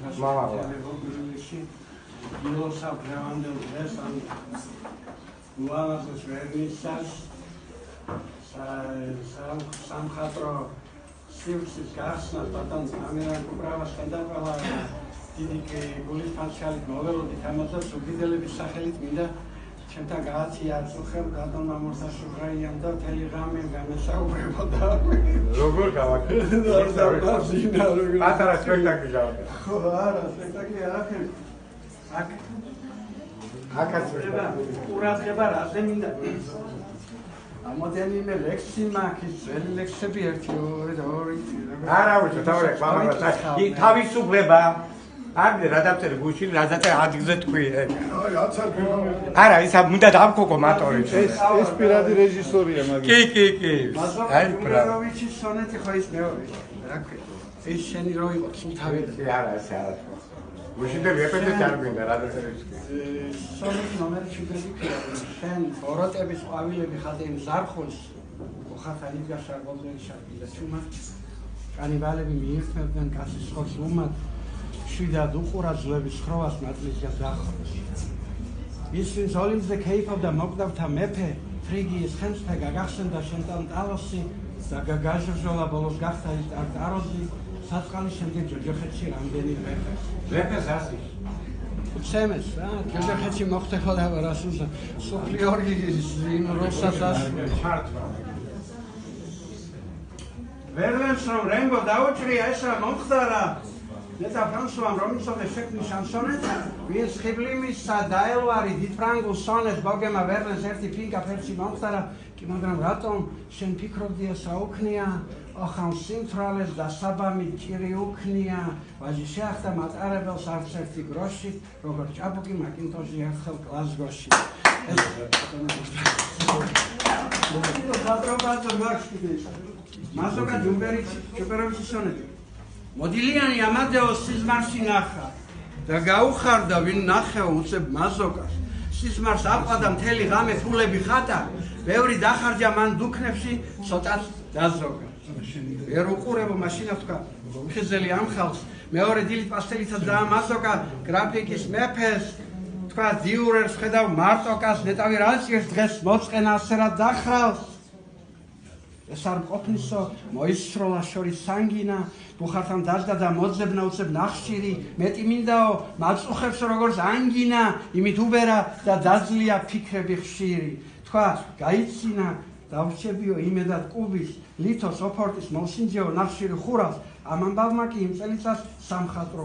ფასში გილოსა ბრევანდელ დღეს ან უამაზეს ვერნისას სამხატვრო სივრცის გახსნას ბატონ ამირან კუპრავას გადაყალა დიდი გულის ფანჩალით მოველოდით ამასაც უგიდელების სახელით მინდა ჩემთან გააცია ხელ ბატონმა მოსაშუღრაიან და მთელი ღამე გამესაუბრებოდა როგორ გავაკეთე პატარა სპექტაკლი გავაკეთე ხო არა სპექტაკლი არაფერი აკაც ყურადღება რაზე მინდა ამოდენიმე ლექსი მაქვს ძველი ლექსები 1 2 არა უჩო თავი თავისუფლება არ რა დავწერე გუშინ რა დაწერე ადგილზე თქვი არა ისა მინდა დამქოკო მატორი ეს პირადი რეჟისორია კი მაგის აი პროვიჩის სონეტი ხო ის მეორე რა ქვია ეს შენი რო იყო სულ თავი არა ეს არა გუშინ და რეპეტიტორი არ გვინდა რა დაწერე სონეტი ნომერი 7 ქვია შენ ბოროტების ყვავილები ხალხი ზარხოს ხალხი იდგას არგოლდენ შარკი ჩუმა კანიბალები მიირთმევდნენ კაცის ხორს უმად შვიდად უყურა ძლების ხროვას მატლისგან დახვრეს ის ვინც ოლიმპზე ქეიფობდა მოკვდავთა მეფე ფრიგიის ხელმწიფე გაგახსენდა შენთან ტალოსი და გაგაჟრჟოლა ბოლოს გახდა ის ტარტაროზი საწყალის შემდეგ ჯოჯოხეთში რამდენი მეფეს ასის უცემეს რა ჯოჯოხეთში მოხდებოდა რასულსა სოფლიორი როსას ჩარტვა ვერლენს რომ რემბო დაუჭრია ეს რა მომხდარა ნეტა ფრანსუამ რომიცოვე შექმნის შანსონეტს ვინც ხიბლიმისა დაელვარი დიდფრანგულ სონეტს ბოგემა ვერლენს ერთი ფინკა ფერში მომხდარა კი მაგრამ რატომ შენ ფიქრობდი ეს აუქნია ახან სიმთვრალეს და საბამი ჭირი უქნია ვაჟი შეახდა მატარებელს არც ერთი გროში როგორც ჭაბუკი მაკინტოში ერთხელ კლასგოში მასოკა ჯუმბეროვიჩის სონეტი მოდილიანი ამადეოს სიზმარში ნახა და გაუხარდა ვინ ნახეო უცებ მაზოკას სიზმარს აყვადა მთელი ღამე ფულები ხატა ბევრი დახარჯა მან დუქნებში ცოტაც დაზოგა ვერ უყურებო მაშინა თქვა ხიზელი ამ ხალხს მეორე დილით პასტელიცად დაამაზოკა გრაფიკის მეფეს თქვა დიურერს ხედავ მარტოკას ნეტავი რაციერს დღეს მოწყენა ასერად დახრავს ეს არ მყოფნისო მოისროლა შორის სანგინა ბუხართან დაждდა და მოძებნა უცებ ნახშირი მეტი მინდაო მაწუხებს როგორც ანგინა იმით უბერა და დაძლია ფიქრები ხშირი თქვა გაიცინა დავრჩებიო იმედად კუბის ლითოს ოფორტის მოსინჯეო ნახშირი ხურავს ამ ამბავმა კი იმ წელიწადს სამხატვრო